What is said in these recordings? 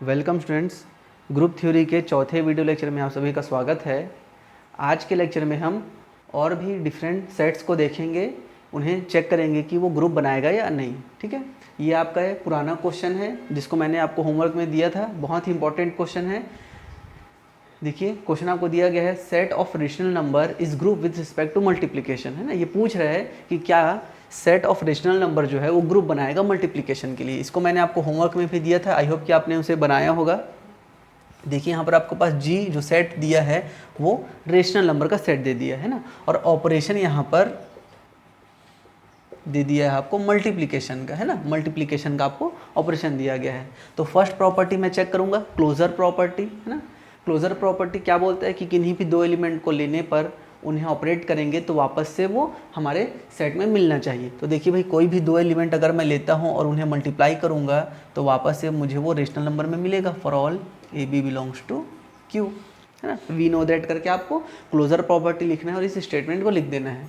Welcome students, group theory के चौथे video lecture में आप सभी का स्वागत है। आज के लेक्चर में हम और भी डिफरेंट सेट्स को देखेंगे, उन्हें चेक करेंगे कि वो ग्रुप बनाएगा या नहीं। ठीक है, ये आपका एक पुराना क्वेश्चन है जिसको मैंने आपको होमवर्क में दिया था। बहुत ही इंपॉर्टेंट क्वेश्चन है। देखिए, क्वेश्चन आपको दिया गया है, set of rational number is group with respect to multiplication, है ना। ये पूछ रहा है कि क्या सेट ऑफ रेशनल नंबर जो है वो ग्रुप बनाएगा मल्टीप्लिकेशन के लिए। इसको मैंने आपको होमवर्क में भी दिया था, आई होप कि आपने उसे बनाया होगा। देखिए, यहाँ पर आपके पास जी जो सेट दिया है वो रेशनल नंबर का सेट दे दिया है ना, और ऑपरेशन यहाँ पर दे दिया है आपको मल्टीप्लिकेशन का, है ना। मल्टीप्लिकेशन का आपको ऑपरेशन दिया गया है। तो फर्स्ट प्रॉपर्टी मैं चेक करूँगा, क्लोजर प्रॉपर्टी, है ना। क्लोजर प्रॉपर्टी क्या बोलता है कि किन्हीं भी दो एलिमेंट को लेने पर उन्हें ऑपरेट करेंगे तो वापस से वो हमारे सेट में मिलना चाहिए। तो देखिए भाई, कोई भी दो एलिमेंट अगर मैं लेता हूँ और उन्हें मल्टीप्लाई करूँगा तो वापस से मुझे वो रेशनल नंबर में मिलेगा, for all A b belongs to Q, है ना। वी नो दैट करके आपको क्लोजर प्रॉपर्टी लिखना है और इस स्टेटमेंट को लिख देना है।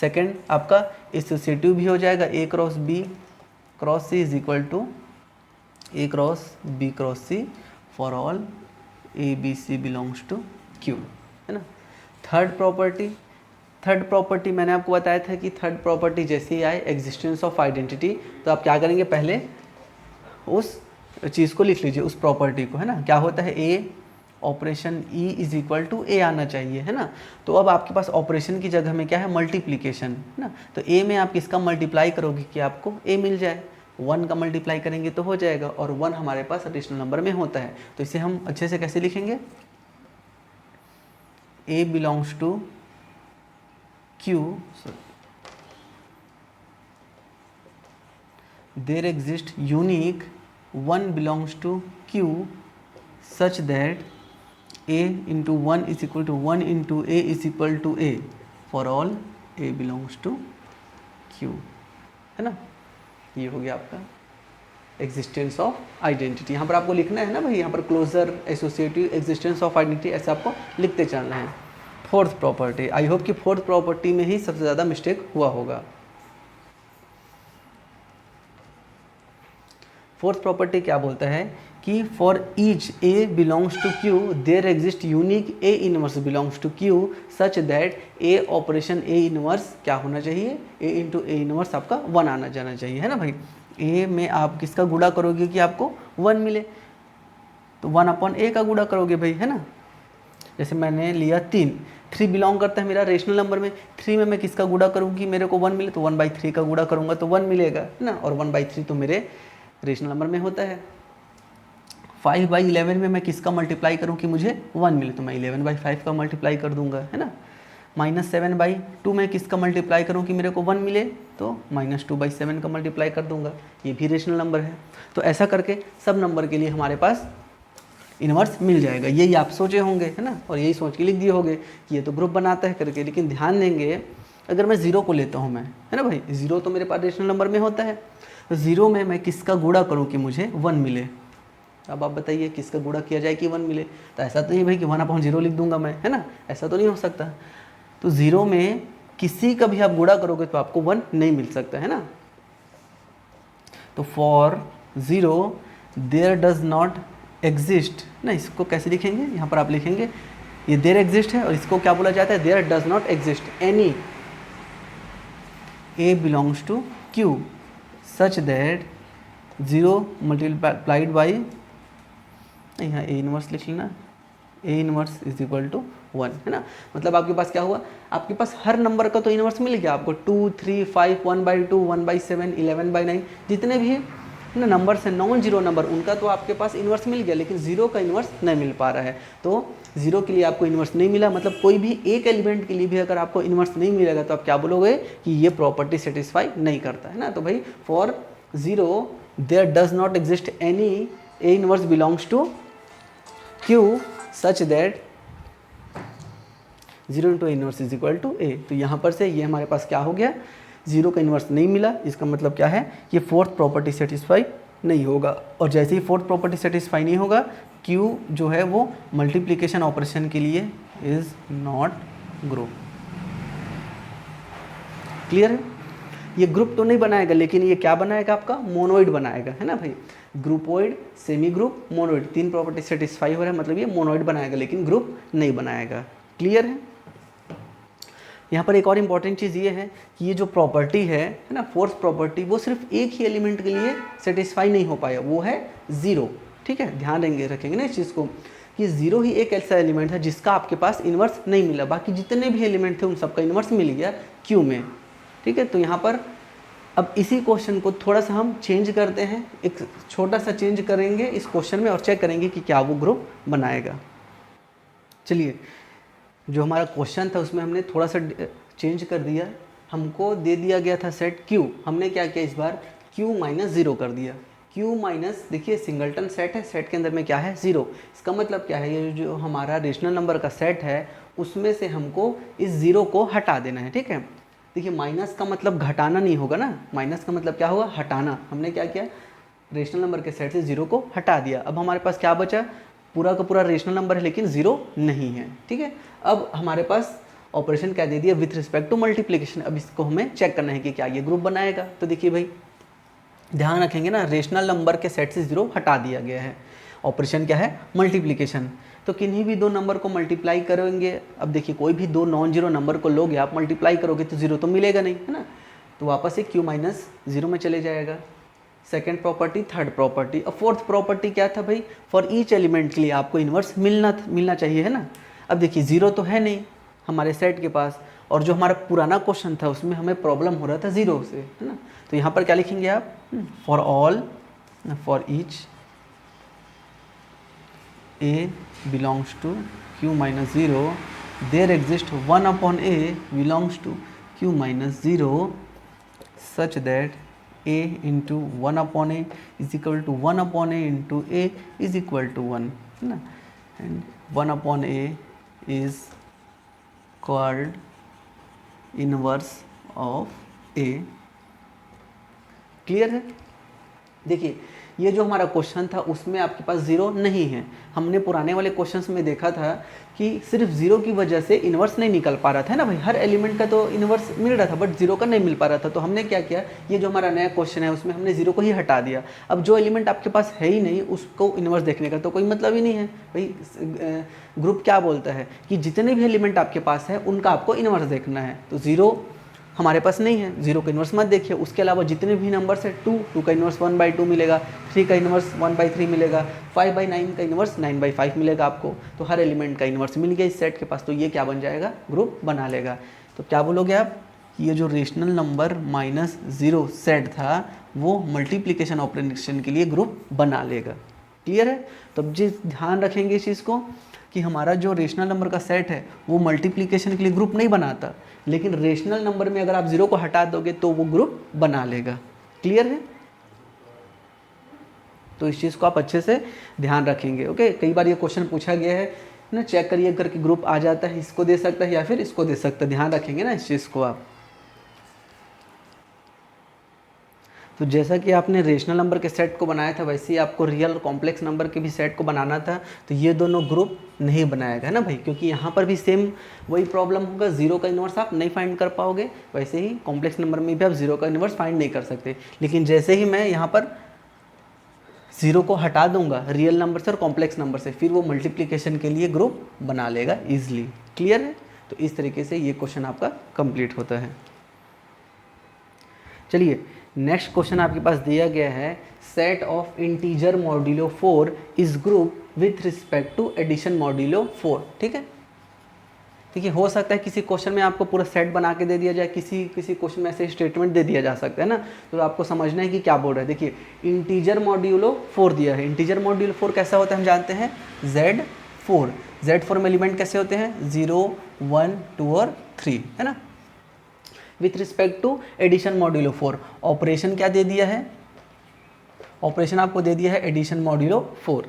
सेकेंड आपका एसोसिएटिव भी हो जाएगा, A cross B cross C is equal to A cross B cross C for all A B C belongs to Q, है ना। थर्ड प्रॉपर्टी मैंने आपको बताया था कि थर्ड प्रॉपर्टी जैसे ही आए एग्जिस्टेंस ऑफ आइडेंटिटी, तो आप क्या करेंगे, पहले उस चीज़ को लिख लीजिए, उस प्रॉपर्टी को, है ना। क्या होता है, A operation E is equal to A आना चाहिए, है ना। तो अब आपके पास ऑपरेशन की जगह में क्या है, मल्टीप्लिकेशन, है ना। तो ए में आप किसका मल्टीप्लाई करोगे कि आपको ए मिल जाए, 1 का मल्टीप्लाई करेंगे तो हो जाएगा, और 1 हमारे पास रेशनल नंबर में होता है। तो इसे हम अच्छे से कैसे लिखेंगे, A belongs to Q, there exist unique 1 belongs to Q such that a into 1 is equal to 1 into a is equal to a for all a belongs to q, है ना। ये हो गया आपका एग्जिस्टेंस ऑफ आइडेंटिटी। यहाँ पर आपको लिखना है ना भाई, यहाँ पर closure associative existence of identity ऐसे आपको लिखते चलना है। फोर्थ प्रॉपर्टी, आई होप कि फोर्थ प्रॉपर्टी में ही सबसे ज़्यादा मिस्टेक हुआ होगा। फोर्थ प्रॉपर्टी क्या बोलता है कि for each a belongs to Q there exist unique a inverse belongs to Q such that a operation a inverse क्या होना चाहिए, ए इंटू ए इनवर्स आपका 1 आना जाना चाहिए, है ना भाई। ए में आप किसका गुणा करोगे कि आपको 1 मिले, तो 1 अपॉन ए का गुणा करोगे भाई, है ना। जैसे मैंने लिया 3 बिलोंग करता है मेरा रेशनल नंबर में, 3 में मैं किसका गुणा करूँ कि मेरे को 1 मिले, तो 1/3 का गुणा करूँगा तो 1 मिलेगा, है ना। और 1/3 तो मेरे रेशनल नंबर में होता है। 5/11 में मैं किसका मल्टीप्लाई करूं कि मुझे 1 मिले, तो मैं 11/5 का मल्टीप्लाई कर दूंगा, है ना। -7/2 में किसका मल्टीप्लाई करूं कि मेरे को 1 मिले, तो -2/7 का मल्टीप्लाई कर दूंगा, ये भी रेशनल नंबर है। तो ऐसा करके सब नंबर के लिए हमारे पास इनवर्स मिल जाएगा। यही आप सोचे होंगे, है ना, और यही सोच के लिख दिए होंगे कि ये तो ग्रुप बनाता है करके। लेकिन ध्यान देंगे, अगर मैं 0 को लेता हूँ मैं, है ना भाई, 0 तो मेरे पास रेशनल नंबर में होता है, तो 0 में मैं किसका गुणा करूँ कि मुझे 1 मिले। अब आप बताइए किसका गुणा किया जाए कि 1 मिले, तो ऐसा तो नहीं भाई कि 1/0 लिख दूंगा मैं, है ना, ऐसा तो नहीं हो सकता। तो 0 में किसी का भी आप गुणा करोगे तो आपको 1 नहीं मिल सकता, है ना। तो for 0 there does not exist ना, इसको कैसे लिखेंगे, यहाँ पर आप लिखेंगे ये देयर एग्जिस्ट है, और इसको क्या बोला जाता है, there does not exist any a belongs to Q such that 0 multiplied by, यहाँ ए इनवर्स लिख लेना, a inverse is equal to 1, है ना। मतलब आपके पास क्या हुआ, आपके पास हर नंबर का तो इनवर्स मिल गया आपको, 2, 3, 5, 1/2, 1/7, 11/9, जितने भी ना नंबर्स हैं, नॉन जीरो नंबर, उनका तो आपके पास इनवर्स मिल गया, लेकिन 0 का इनवर्स नहीं मिल पा रहा है। तो 0 के लिए आपको इनवर्स नहीं मिला, मतलब कोई भी एक एलिमेंट के लिए भी अगर आपको इनवर्स नहीं मिलेगा तो आप क्या बोलोगे कि ये प्रॉपर्टी सेटिस्फाई नहीं करता, है ना। तो भाई for 0 there does not exist any A inverse belongs to Q such that 0 into inverse is equal to A. तो यहाँ पर से ये हमारे पास क्या हो गया, 0 का इनवर्स नहीं मिला, इसका मतलब क्या है, ये फोर्थ प्रॉपर्टी सेटिस्फाई नहीं होगा। और जैसे ही फोर्थ प्रॉपर्टी सेटिस्फाई नहीं होगा, Q जो है वो मल्टीप्लिकेशन ऑपरेशन के लिए इज नॉट ग्रुप। क्लियर है। ये ग्रुप तो नहीं बनाएगा, लेकिन ये क्या बनाएगा आपका, मोनोइड बनाएगा, है ना भाई। Groupoid, semigroup, monoid, 3 property satisfy हो रहा है, मतलब ये मोनोइड बनाएगा लेकिन ग्रुप नहीं बनाएगा। क्लियर है। यहाँ पर एक और इम्पॉर्टेंट चीज़ ये है कि ये जो प्रॉपर्टी है ना, फोर्थ प्रॉपर्टी, वो सिर्फ एक ही एलिमेंट के लिए सेटिस्फाई नहीं हो पाया, वो है ज़ीरो। ठीक है, ध्यान रखेंगे ना इस चीज़ को कि ज़ीरो ही एक ऐसा एलिमेंट है जिसका आपके पास इन्वर्स नहीं मिला, बाकी जितने भी एलिमेंट थे उन सबका इन्वर्स मिल गया क्यू में। ठीक है, तो यहाँ पर अब इसी क्वेश्चन को थोड़ा सा हम चेंज करते हैं, एक छोटा सा चेंज करेंगे इस क्वेश्चन में और चेक करेंगे कि क्या वो ग्रुप बनाएगा। चलिए, जो हमारा क्वेश्चन था उसमें हमने थोड़ा सा चेंज कर दिया। हमको दे दिया गया था सेट Q, हमने क्या किया इस बार Q माइनस ज़ीरो कर दिया। Q माइनस, देखिए सिंगलटन सेट है, सेट के अंदर में क्या है, ज़ीरो। इसका मतलब क्या है, ये जो हमारा रेशनल नंबर का सेट है उसमें से हमको इस ज़ीरो को हटा देना है। ठीक है, देखिए माइनस का मतलब घटाना नहीं होगा ना, माइनस का मतलब क्या होगा, हटाना। हमने क्या किया, रेशनल नंबर के सेट से ज़ीरो को हटा दिया। अब हमारे पास क्या बचा, पूरा का पूरा रेशनल नंबर है लेकिन ज़ीरो नहीं है। ठीक है, अब हमारे पास ऑपरेशन क्या दे दिया, विथ रिस्पेक्ट टू मल्टीप्लिकेशन। अब इसको हमें चेक करना है कि क्या ये ग्रुप बनाएगा। तो देखिए भाई, ध्यान रखेंगे ना, रेशनल नंबर के सेट से ज़ीरो हटा दिया गया है, ऑपरेशन क्या है, मल्टीप्लिकेशन। तो किन्हीं भी दो नंबर को मल्टीप्लाई करेंगे, अब देखिए कोई भी दो नॉन जीरो नंबर को लोगे आप, मल्टीप्लाई करोगे तो ज़ीरो तो मिलेगा नहीं, है ना, तो वापस से Q माइनस ज़ीरो में चले जाएगा। Second property, third property. अब फोर्थ प्रॉपर्टी क्या था भाई, फॉर ईच एलिमेंट के लिए आपको इन्वर्स मिलना चाहिए, है ना। अब देखिए ज़ीरो तो है नहीं हमारे सेट के पास, और जो हमारा पुराना क्वेश्चन था उसमें हमें प्रॉब्लम हो रहा था ज़ीरो से, है ना। तो यहाँ पर क्या लिखेंगे आप, for all, for each A belongs to Q minus 0, there exists 1 upon A belongs to Q minus 0 such that A into 1 upon A is equal to 1 upon A into A is equal to 1, है ना, and 1 upon A is called inverse of A। Clear है। देखिए ये जो हमारा question था उसमें आपके पास ज़ीरो नहीं है। हमने पुराने वाले क्वेश्चंस में देखा था कि सिर्फ ज़ीरो की वजह से इन्वर्स नहीं निकल पा रहा था ना भाई, हर एलिमेंट का तो इन्वर्स मिल रहा था बट ज़ीरो का नहीं मिल पा रहा था। तो हमने क्या किया, ये जो हमारा नया क्वेश्चन है उसमें हमने ज़ीरो को ही हटा दिया। अब जो एलिमेंट आपके पास है ही नहीं उसको इन्वर्स देखने का तो कोई मतलब ही नहीं है भाई। ग्रुप क्या बोलता है कि जितने भी एलिमेंट आपके पास है उनका आपको इन्वर्स देखना है, तो ज़ीरो हमारे पास नहीं है, जीरो का इन्वर्स मत देखिए। उसके अलावा जितने भी नंबर्स है, टू का इन्वर्स 1/2 मिलेगा, 3 का इन्वर्स 1/3 मिलेगा, 5/9 का इन्वर्स 9/5 मिलेगा आपको। तो हर एलिमेंट का इन्वर्स मिल गया इस सेट के पास, तो ये क्या बन जाएगा, ग्रुप बना लेगा। तो क्या बोलोगे आप, ये जो रेशनल नंबर -0 सेट था वो मल्टीप्लिकेशन ऑपरेशन के लिए ग्रुप बना लेगा। क्लियर है। तो अब जी ध्यान रखेंगे इस चीज़ को कि हमारा जो रेशनल नंबर का सेट है वो मल्टीप्लिकेशन के लिए ग्रुप नहीं बनाता, लेकिन रेशनल नंबर में अगर आप ज़ीरो को हटा दोगे तो वो ग्रुप बना लेगा। क्लियर है। तो इस चीज़ को आप अच्छे से ध्यान रखेंगे। ओके, कई बार ये क्वेश्चन पूछा गया है ना, चेक करिए करके ग्रुप आ जाता है, इसको दे सकता है या फिर इसको दे सकता है, ध्यान रखेंगे ना इस चीज़ को आप। तो जैसा कि आपने रेशनल नंबर के सेट को बनाया था वैसे ही आपको रियल और कॉम्प्लेक्स नंबर के भी सेट को बनाना था। तो ये दोनों ग्रुप नहीं बनाएगा, है ना भाई, क्योंकि यहाँ पर भी सेम वही प्रॉब्लम होगा, ज़ीरो का इन्वर्स आप नहीं फाइंड कर पाओगे। वैसे ही कॉम्प्लेक्स नंबर में भी आप ज़ीरो का इन्वर्स फाइंड नहीं कर सकते। लेकिन जैसे ही मैं यहाँ पर ज़ीरो को हटा दूंगा रियल नंबर से और कॉम्प्लेक्स नंबर से, फिर वो मल्टीप्लिकेशन के लिए ग्रुप बना लेगा ईजिली। क्लियर है। तो इस तरीके से ये क्वेश्चन आपका कंप्लीट होता है। चलिए नेक्स्ट क्वेश्चन आपके पास दिया गया है, set of integer modulo 4 is group with respect to addition modulo 4। ठीक है, देखिए हो सकता है किसी क्वेश्चन में आपको पूरा सेट बना के दे दिया जाए, किसी क्वेश्चन में ऐसे स्टेटमेंट दे दिया जा सकता है ना, तो आपको समझना है कि क्या बोल रहा है। देखिए इंटीजर मॉड्यूलो 4 दिया है। इंटीजर मॉड्यूलो 4 कैसा होता है हम जानते हैं, Z4 में एलिमेंट कैसे होते हैं, 0, 1, 2 और 3, है ना। With respect to addition modulo 4 operation क्या दे दिया है, ऑपरेशन आपको दे दिया है एडिशन मॉड्यूलो 4।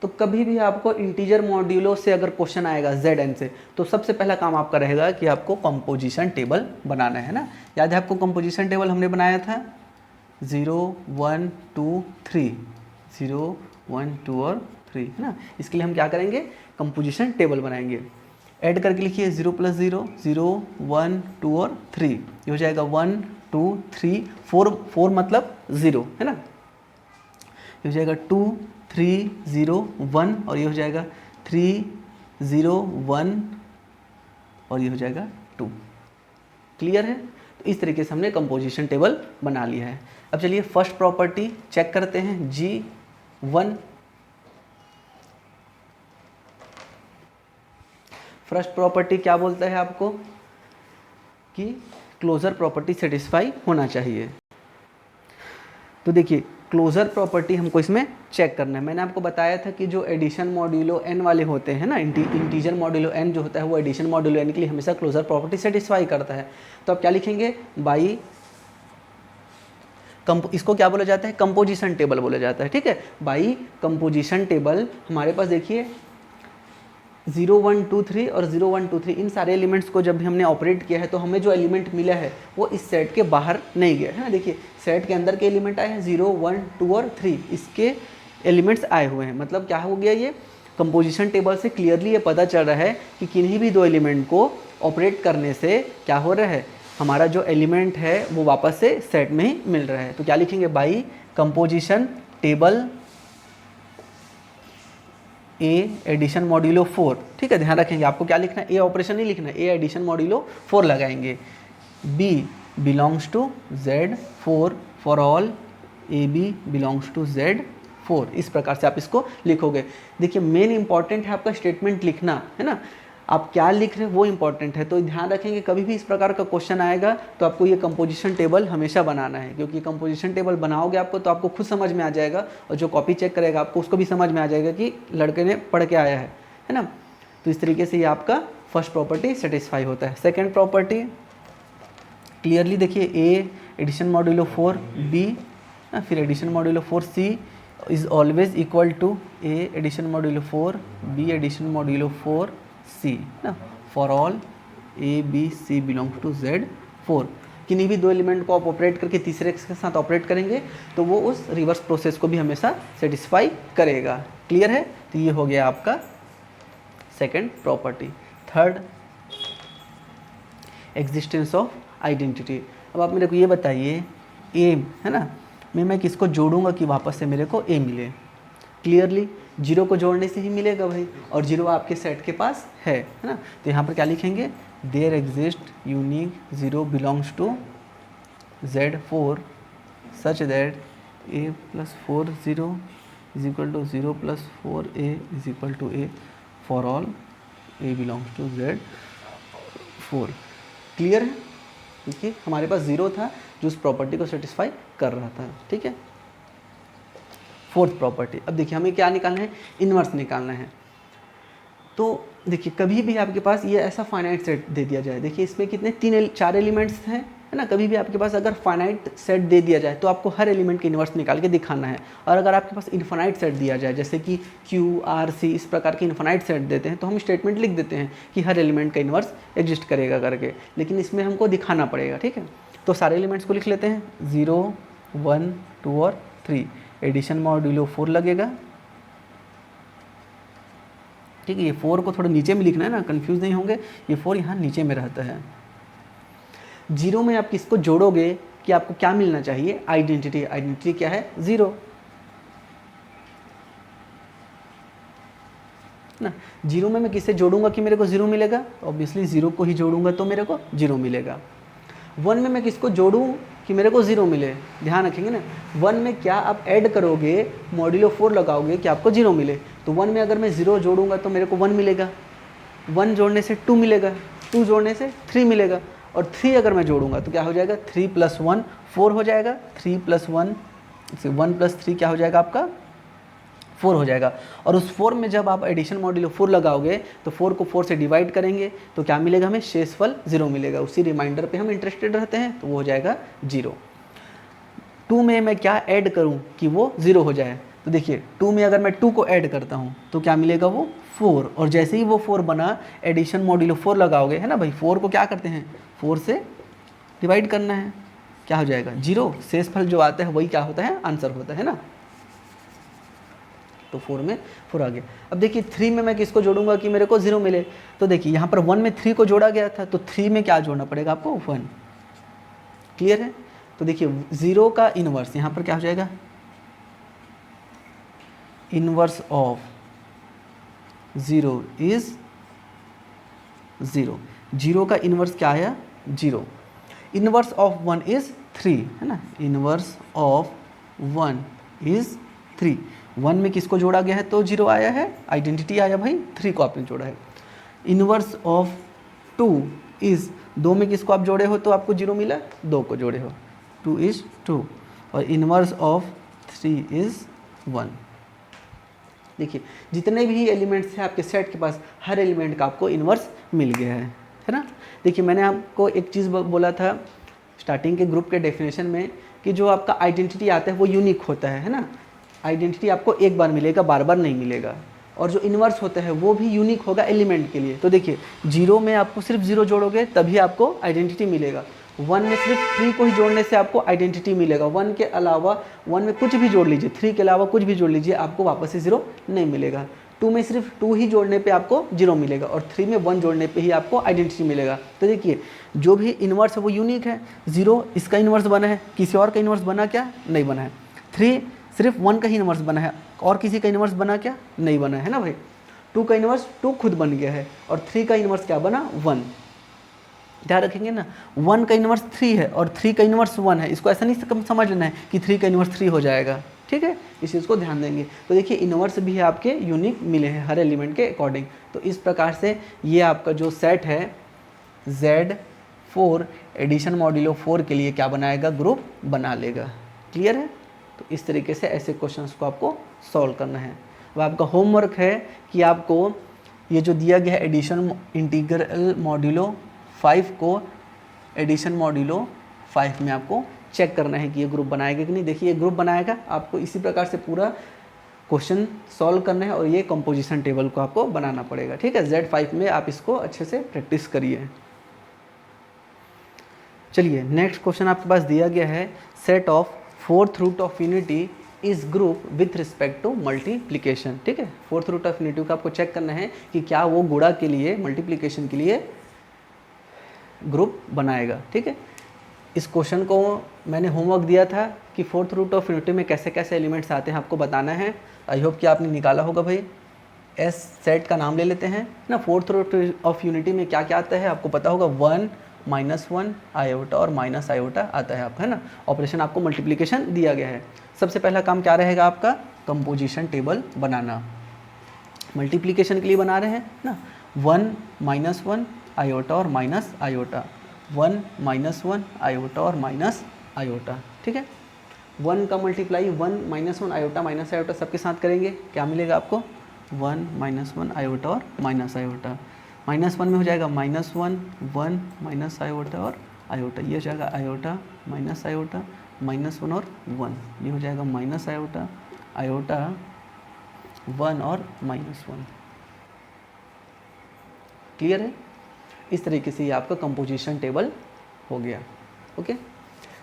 तो कभी भी आपको इंटीजर मॉड्यूलो से अगर क्वेश्चन आएगा Zn से, तो सबसे पहला काम आपका रहेगा कि आपको कंपोजिशन टेबल बनाना है ना। याद है आपको कंपोजिशन टेबल हमने बनाया था 0, 1, 2, 3, 0, 1, 2 और 3, है ना। इसके लिए हम क्या करेंगे, कंपोजिशन टेबल बनाएंगे। ऐड करके लिखिए 0 + 0 0 1 2 और 3, ये हो जाएगा 1 2 3 4, 4 मतलब 0 है ना, ये हो जाएगा 2 3 0 1 और ये हो जाएगा 3 0 1 और ये हो जाएगा 2। क्लियर है? तो इस तरीके से हमने कंपोजिशन टेबल बना लिया है। अब चलिए फर्स्ट प्रॉपर्टी चेक करते हैं G1। फर्स्ट प्रॉपर्टी क्या बोलता है आपको कि क्लोजर प्रॉपर्टी सेटिस्फाई होना चाहिए। तो देखिए क्लोजर प्रॉपर्टी हमको इसमें चेक करना है। मैंने आपको बताया था कि जो एडिशन मॉड्यूलो n वाले होते हैं ना, इंटीजर मॉड्यूलो n जो होता है वो एडिशन मॉड्यूलो n के लिए हमेशा क्लोजर प्रॉपर्टी सेटिस्फाई करता है। तो आप क्या लिखेंगे, बाई इसको क्या बोला जाता है, कंपोजिशन टेबल बोला जाता है। ठीक है, बाई कंपोजिशन टेबल हमारे पास देखिए 0 1 2 3 और 0 1 2 3 इन सारे एलिमेंट्स को जब भी हमने ऑपरेट किया है तो हमें जो एलिमेंट मिला है वो इस सेट के बाहर नहीं गया है ना। देखिए सेट के अंदर के एलिमेंट आए हैं 0 1 2 और 3, इसके एलिमेंट्स आए हुए हैं। मतलब क्या हो गया, ये कंपोजिशन टेबल से क्लियरली ये पता चल रहा है कि किन्हीं भी दो एलिमेंट को ऑपरेट करने से क्या हो रहा है, हमारा जो एलिमेंट है वो वापस से सेट में ही मिल रहा है। तो क्या लिखेंगे, by composition table a addition modulo 4। ठीक है, ध्यान रखेंगे आपको क्या लिखना है, ए ऑपरेशन नहीं लिखना है, ए एडिशन मॉड्यूलो 4 लगाएंगे। B belongs to Z4 for all A b belongs to Z4। इस प्रकार से आप इसको लिखोगे। देखिए मेन इंपॉर्टेंट है आपका स्टेटमेंट लिखना, है ना, आप क्या लिख रहे हैं वो इंपॉर्टेंट है। तो ध्यान रखेंगे कभी भी इस प्रकार का क्वेश्चन आएगा तो आपको ये कंपोजिशन टेबल हमेशा बनाना है, क्योंकि कंपोजिशन टेबल बनाओगे आपको तो आपको खुद समझ में आ जाएगा और जो कॉपी चेक करेगा आपको उसको भी समझ में आ जाएगा कि लड़के ने पढ़ के आया है ना। तो इस तरीके से ये आपका फर्स्ट प्रॉपर्टी सेटिस्फाई होता है। सेकेंड प्रॉपर्टी क्लियरली देखिए, ए एडिशन मॉड्यूलो 4 बी, फिर addition modulo 4 c is always equal to a addition modulo 4 b addition modulo 4 c ना, for all A B C belongs to Z4। किन्हीं भी दो element को आप ऑपरेट करके तीसरे के साथ ऑपरेट करेंगे तो वो उस रिवर्स प्रोसेस को भी हमेशा सेटिस्फाई करेगा। क्लियर है? तो ये हो गया आपका second property. Third, existence of identity. अब आप मेरे को ये बताइए, ए है ना, मैं किसको जोड़ूंगा कि वापस से मेरे को ए मिले। क्लियरली 0 को जोड़ने से ही मिलेगा भाई, और 0 आपके सेट के पास है ना। तो यहाँ पर क्या लिखेंगे, there exist unique 0 belongs to Z4 such that a + 4 0 is equal to 0 + 4a is equal to a for all a belongs to Z4। Clear है? देखिए हमारे पास 0 था जो उस प्रॉपर्टी को सेटिस्फाई कर रहा था। ठीक है, फोर्थ प्रॉपर्टी। अब देखिए हमें क्या निकालना है, इन्वर्स निकालना है। तो देखिए कभी भी आपके पास ये ऐसा फाइनाइट सेट दे दिया जाए, देखिए इसमें कितने 4 एलिमेंट्स हैं, है ना। कभी भी आपके पास अगर फाइनाइट सेट दे दिया जाए तो आपको हर एलिमेंट के इन्वर्स निकाल के दिखाना है। और अगर आपके पास इन्फिनाइट सेट दिया जाए, जैसे कि Q R C इस प्रकार के इन्फिनाइट सेट देते हैं, तो हम स्टेटमेंट लिख देते हैं कि हर एलिमेंट का इन्वर्स एग्जिस्ट करेगा करके, लेकिन इसमें हमको दिखाना पड़ेगा। ठीक है, तो सारे एलिमेंट्स को लिख लेते हैं, 0 1 2 और 3 एडिशन मॉड्यूलो 4 लगेगा। ठीक है, ये 4 को थोड़ा नीचे में लिखना है ना, कंफ्यूज नहीं होंगे, ये 4 यहाँ नीचे में रहता है। 0 में आप किसको जोड़ोगे कि आपको क्या मिलना चाहिए, आइडेंटिटी। आइडेंटिटी क्या है, 0 ना। 0 में मैं किससे जोड़ूंगा कि मेरे को 0 मिलेगा, ऑब्वियसली 0 को ही जोड़ूंगा तो मेरे को 0 मिलेगा। 1 में मैं किसको जोड़ूं कि मेरे को 0 मिले, ध्यान रखेंगे ना। 1 में क्या आप ऐड करोगे, मॉड्यूलो 4 लगाओगे कि आपको 0 मिले। तो 1 में अगर मैं 0 जोड़ूंगा तो मेरे को 1 मिलेगा, 1 जोड़ने से 2 मिलेगा, 2 जोड़ने से 3 मिलेगा, और 3 अगर मैं जोड़ूंगा तो क्या हो जाएगा, 3 + 1 4 हो जाएगा, 3 + 1 1 + 3 क्या हो जाएगा आपका 4 हो जाएगा। और उस 4 में जब आप एडिशन मॉड्यूलो 4 लगाओगे तो 4 को 4 से डिवाइड करेंगे तो क्या मिलेगा, हमें शेषफल 0 मिलेगा। उसी रिमाइंडर पे हम इंटरेस्टेड रहते हैं, तो वो हो जाएगा 0। 2 में मैं क्या ऐड करूं कि वो 0 हो जाए, तो देखिए 2 में अगर मैं 2 को ऐड करता हूं तो क्या मिलेगा, वो 4। और जैसे ही वो 4 बना, एडिशन मॉड्यूलो 4 लगाओगे, है ना भाई, 4 को क्या करते हैं, 4 से डिवाइड करना है, क्या हो जाएगा 0। शेषफल जो आता है वही क्या होता है, आंसर होता है ना। तो 4 में 4 आ गया। अब देखिए 3 में मैं किसको जोड़ूंगा कि मेरे को 0 मिले, तो देखिए यहाँ पर 1 में 3 को जोड़ा गया था, तो 3 में क्या जोड़ना पड़ेगा आपको 1। क्लियर है? तो देखिए 0 का इनवर्स यहाँ पर क्या हो जाएगा, इनवर्स ऑफ 0 इज 0। 0 का इनवर्स क्या आया 0। इनवर्स ऑफ 1 इज 3 है ना, इनवर्स ऑफ 1 इज 3। 1 में किसको जोड़ा गया है तो 0 आया है, आइडेंटिटी आया भाई, 3 को आपने जोड़ा है। इनवर्स ऑफ 2 इज, 2 में किसको आप जोड़े हो तो आपको 0 मिला, 2 को जोड़े हो, 2 इज 2। और इनवर्स ऑफ 3 इज 1। देखिए जितने भी एलिमेंट्स हैं आपके सेट के पास, हर एलिमेंट का आपको इन्वर्स मिल गया है ना। देखिए मैंने आपको एक चीज़ बोला था स्टार्टिंग के ग्रुप के डेफिनेशन में कि जो आपका आइडेंटिटी आता है वो यूनिक होता है ना। आइडेंटिटी आपको एक बार मिलेगा, बार बार नहीं मिलेगा। और जो इन्वर्स होता है वो भी यूनिक होगा एलिमेंट के लिए। तो देखिए 0 में आपको सिर्फ 0 जोड़ोगे तभी आपको आइडेंटिटी मिलेगा। 1 में सिर्फ 3 को ही जोड़ने से आपको आइडेंटिटी मिलेगा। 1 के अलावा 1 में कुछ भी जोड़ लीजिए, 3 के अलावा कुछ भी जोड़ लीजिए, आपको वापस से 0 नहीं मिलेगा। 2 में सिर्फ 2 ही जोड़ने पे आपको 0 मिलेगा और 3 में 1 जोड़ने पे ही आपको आइडेंटिटी मिलेगा। तो देखिए जो भी इन्वर्स है वो यूनिक है। 0 इसका इन्वर्स बना है, किसी और का इन्वर्स बना क्या, नहीं बना है। 3 सिर्फ 1 का ही इन्वर्स बना है और किसी का इन्वर्स बना क्या, नहीं बना है ना भाई। 2 का इन्वर्स 2 खुद बन गया है और 3 का इन्वर्स क्या बना 1। ध्यान रखेंगे ना, 1 का इन्वर्स 3 है और 3 का इन्वर्स 1 है। इसको ऐसा नहीं समझ लेना है कि 3 का इन्वर्स 3 हो जाएगा, ठीक है, इस चीज़ को ध्यान देंगे। तो देखिए इन्वर्स भी आपके यूनिक मिले हैं हर एलिमेंट के अकॉर्डिंग। तो इस प्रकार से ये आपका जो सेट है Z4 एडिशन मॉड्यूलो 4 के लिए क्या बनाएगा, ग्रुप बना लेगा। क्लियर है? तो इस तरीके से ऐसे क्वेश्चंस को आपको सॉल्व करना है। अब आपका होमवर्क है कि आपको ये जो दिया गया है एडिशन इंटीग्रल मॉड्यूलो 5 को एडिशन मॉड्यूलो 5 में आपको चेक करना है कि ये ग्रुप बनाएगा कि नहीं। देखिए ये ग्रुप बनाएगा, आपको इसी प्रकार से पूरा क्वेश्चन सॉल्व करना है और ये कंपोजिशन टेबल को आपको बनाना पड़ेगा, ठीक है। Z5 में आप इसको अच्छे से प्रैक्टिस करिए। चलिए नेक्स्ट क्वेश्चन आपके पास दिया गया है, set of fourth root of unity is group with respect to multiplication, ठीक है। फोर्थ रूट ऑफ यूनिटी का आपको चेक करना है कि क्या वो गुणा के लिए, मल्टीप्लिकेशन के लिए ग्रुप बनाएगा, ठीक है। इस क्वेश्चन को मैंने होमवर्क दिया था कि फोर्थ रूट ऑफ यूनिटी में कैसे कैसे एलिमेंट्स आते हैं आपको बताना है। आई होप कि आपने निकाला होगा भाई। एस सेट का नाम ले लेते हैं ना। फोर्थ रूट ऑफ यूनिटी में क्या क्या आता है आपको पता होगा, 1 -1 आयोटा और माइनस आयोटा आता है आपका, है ना। ऑपरेशन आपको मल्टीप्लिकेशन दिया गया है। सबसे पहला काम क्या रहेगा आपका, कंपोजिशन टेबल बनाना। मल्टीप्लिकेशन के लिए बना रहे हैं ना, 1 -1 आयोटा और माइनस आयोटा, 1 -1 आयोटा और माइनस आयोटा, ठीक है। 1 का मल्टीप्लाई 1 -1 आयोटा माइनस आयोटा सबके साथ करेंगे, क्या मिलेगा आपको, 1 -1 आयोटा और माइनस आयोटा। -1 में हो जाएगा -1 1 माइनस आयोटा और आयोटा, ये हो जाएगा आयोटा माइनस आयोटा -1 और 1, ये हो जाएगा माइनस आयोटा आयोटा 1 और -1। क्लियर है? इस तरीके से ये आपका कंपोजिशन टेबल हो गया। ओके,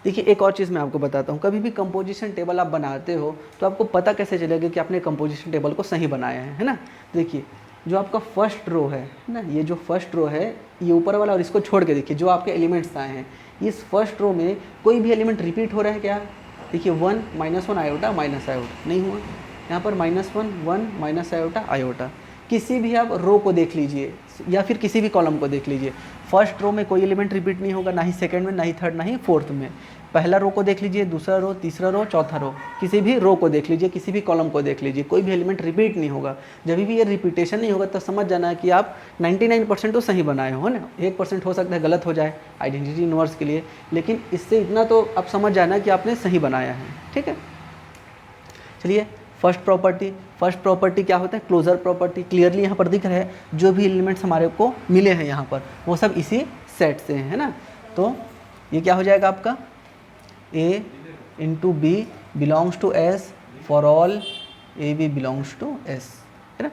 देखिए एक और चीज़ मैं आपको बताता हूँ, कभी भी कंपोजिशन टेबल आप बनाते हो तो आपको पता कैसे चलेगा कि आपने कंपोजिशन टेबल को सही बनाया है ना। देखिए जो आपका फर्स्ट रो है ना, ये जो फर्स्ट रो है, ये ऊपर वाला और इसको छोड़ के देखिए जो आपके एलिमेंट्स आए हैं, इस फर्स्ट रो में कोई भी एलिमेंट रिपीट हो रहा है क्या, देखिए 1 -1 आयोटा माइनस आयोटा नहीं हुआ, यहाँ पर -1 1 माइनस आयोटा आयोटा। किसी भी आप रो को देख लीजिए या फिर किसी भी कॉलम को देख लीजिए, फर्स्ट रो में कोई एलिमेंट रिपीट नहीं होगा, ना ही सेकंड में, ना ही थर्ड, ना ही फोर्थ में। पहला रो को देख लीजिए, दूसरा रो, तीसरा रो, चौथा रो, किसी भी रो को देख लीजिए, किसी भी कॉलम को देख लीजिए, कोई भी एलिमेंट रिपीट नहीं होगा। जब भी ये रिपीटेशन नहीं होगा तो समझ जाना कि आप 99% तो सही बनाए हो ना, 1% हो सकता है गलत हो जाए आइडेंटिटी इनवर्स के लिए, लेकिन इससे इतना तो आप समझ जाना कि आपने सही बनाया है, ठीक है। चलिए फर्स्ट प्रॉपर्टी क्या होता है, क्लोजर प्रॉपर्टी। क्लियरली यहाँ पर दिख रहा है जो भी एलिमेंट्स हमारे को मिले हैं यहाँ पर वो सब इसी सेट से हैं, है ना। तो ये क्या हो जाएगा आपका, A × B belongs to S for all AB belongs to S, है ना।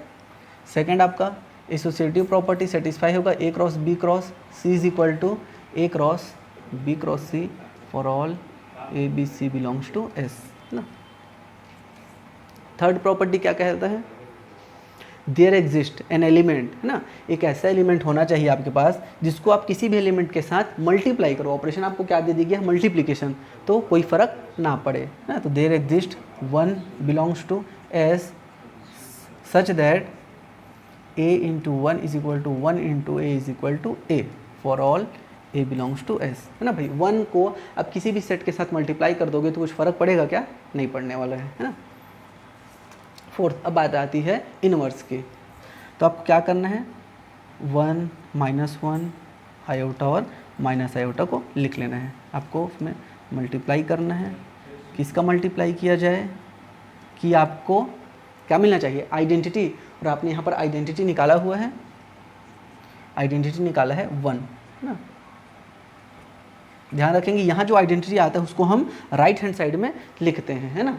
सेकेंड आपका एसोसिएटिव प्रॉपर्टी सेटिस्फाई होगा, A × B × C is equal to A × B × C for all ABC belongs to S, है ना। थर्ड प्रॉपर्टी क्या कहता है, there exist an element, है ना, एक ऐसा एलिमेंट होना चाहिए आपके पास जिसको आप किसी भी एलिमेंट के साथ मल्टीप्लाई करो, ऑपरेशन आपको क्या दे दी गया, मल्टीप्लिकेशन, तो कोई फर्क ना पड़े, है ना। तो there exist one belongs to S such that a into one is equal to one into a is equal to a for all a belongs to s, है ना भाई। वन को आप किसी भी सेट के साथ मल्टीप्लाई कर दोगे तो कुछ फ़र्क पड़ेगा क्या, नहीं पड़ने वाला है ना। फोर्थ, अब बात आती है इनवर्स की। तो आपको क्या करना है, वन माइनस वन आयोटा और माइनस आयोटा को लिख लेना है, आपको उसमें मल्टीप्लाई करना है। किसका मल्टीप्लाई किया जाए कि आपको क्या मिलना चाहिए, आइडेंटिटी, और आपने यहाँ पर आइडेंटिटी निकाला हुआ है, आइडेंटिटी निकाला है वन, है ना। ध्यान रखेंगे यहाँ जो आइडेंटिटी आता है उसको हम राइट हैंड साइड में लिखते हैं, है ना।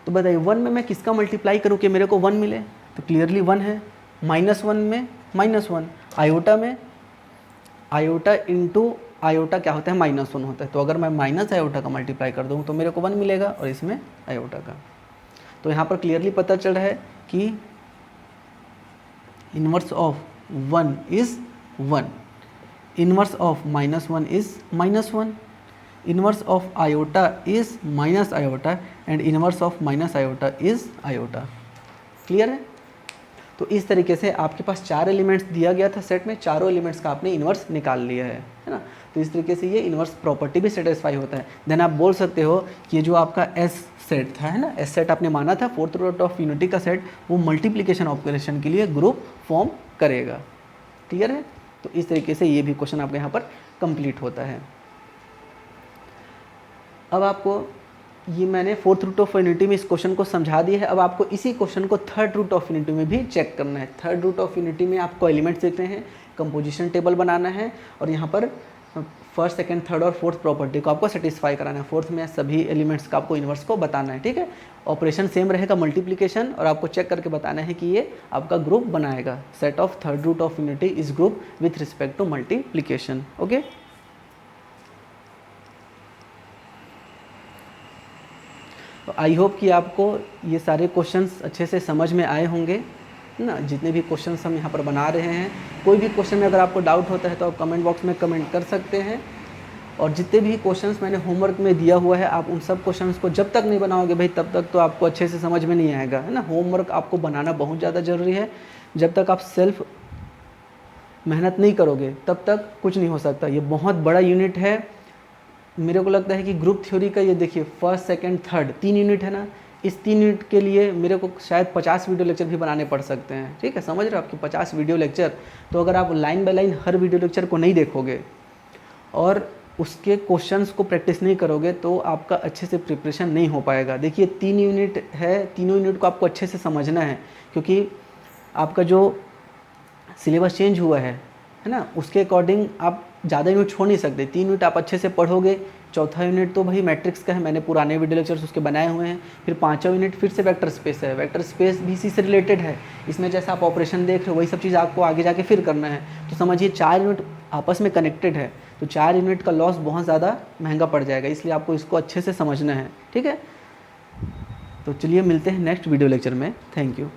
तो बताइए वन में मैं किसका मल्टीप्लाई करूँ कि मेरे को वन मिले, तो क्लियरली वन है। माइनस वन में माइनस वन, आयोटा में आयोटा इंटू आयोटा क्या होता है, माइनस वन होता है। तो अगर मैं माइनस आयोटा का मल्टीप्लाई कर दूँ तो मेरे को वन मिलेगा और इसमें आयोटा का। तो यहाँ पर क्लियरली पता चल रहा है कि inverse of one is one, inverse of minus one is minus one, inverse of iota is minus iota and inverse of minus iota is iota. Clear है। तो इस तरीके से आपके पास चार एलिमेंट्स दिया गया था सेट में, चारों एलिमेंट्स का आपने इनवर्स निकाल लिया है ना। तो इस तरीके से ये इनवर्स प्रॉपर्टी भी सेटिस्फाई होता है। देन आप बोल सकते हो कि ये जो आपका एस सेट था, है ना, एस सेट आपने माना था फोर्थ रूट ऑफ यूनिटी का सेट, वो मल्टीप्लिकेशन ऑपरेशन के लिए ग्रुप फॉर्म करेगा। क्लियर है। तो इस तरीके से ये भी क्वेश्चन आपके यहाँ पर कंप्लीट होता है। अब आपको ये मैंने फोर्थ रूट ऑफ यूनिटी में इस क्वेश्चन को समझा दिया है। अब आपको इसी क्वेश्चन को थर्ड रूट ऑफ यूनिटी में भी चेक करना है। थर्ड रूट ऑफ यूनिटी में आपको एलिमेंट्स देखने हैं, कंपोजिशन टेबल बनाना है और यहाँ पर फर्स्ट सेकंड थर्ड और फोर्थ प्रॉपर्टी को आपको सेटिस्फाई कराना है। फोर्थ में सभी एलिमेंट्स का आपको इन्वर्स को बताना है, ठीक है। ऑपरेशन सेम रहेगा मल्टीप्लिकेशन, और आपको चेक करके बताना है कि ये आपका ग्रुप बनाएगा। Set of third root of unity is group with respect to multiplication. Okay, तो आई होप कि आपको ये सारे क्वेश्चंस अच्छे से समझ में आए होंगे ना। जितने भी क्वेश्चंस हम यहाँ पर बना रहे हैं, कोई भी क्वेश्चन में अगर आपको डाउट होता है तो आप कमेंट बॉक्स में कमेंट कर सकते हैं। और जितने भी क्वेश्चंस मैंने होमवर्क में दिया हुआ है, आप उन सब क्वेश्चंस को जब तक नहीं बनाओगे भाई तब तक तो आपको अच्छे से समझ में नहीं आएगा, है ना। होमवर्क आपको बनाना बहुत ज़्यादा ज़रूरी है। जब तक आप सेल्फ मेहनत नहीं करोगे तब तक कुछ नहीं हो सकता। ये बहुत बड़ा यूनिट है। मेरे को लगता है कि ग्रुप थ्योरी का ये देखिए फर्स्ट सेकंड थर्ड 3 यूनिट है ना, इस 3 यूनिट के लिए मेरे को शायद 50 वीडियो लेक्चर भी बनाने पड़ सकते हैं, ठीक है। समझ रहे हो, आपकी 50 वीडियो लेक्चर। तो अगर आप line by line her video lecture को नहीं देखोगे और उसके क्वेश्चंस को प्रैक्टिस नहीं करोगे तो आपका अच्छे से प्रिपरेशन नहीं हो पाएगा। देखिए 3 यूनिट है, तीनों यूनिट को आपको अच्छे से समझना है, क्योंकि आपका जो सिलेबस चेंज हुआ है ना, उसके अकॉर्डिंग आप ज़्यादा यूनिट छोड़ नहीं सकते। 3 यूनिट आप अच्छे से पढ़ोगे, चौथा यूनिट तो भाई मैट्रिक्स का है, मैंने पुराने वीडियो लेक्चर्स उसके बनाए हुए हैं। फिर 5वां यूनिट फिर से वेक्टर स्पेस है, वेक्टर स्पेस भी इसी से रिलेटेड है। इसमें जैसा आप ऑपरेशन देख रहे हो वही सब चीज़ आपको आगे जाके फिर करना है। तो समझिए 4 यूनिट आपस में कनेक्टेड है, तो 4 यूनिट का लॉस बहुत ज़्यादा महंगा पड़ जाएगा, इसलिए आपको इसको अच्छे से समझना है, ठीक है। तो चलिए मिलते हैं नेक्स्ट वीडियो लेक्चर में। Thank you.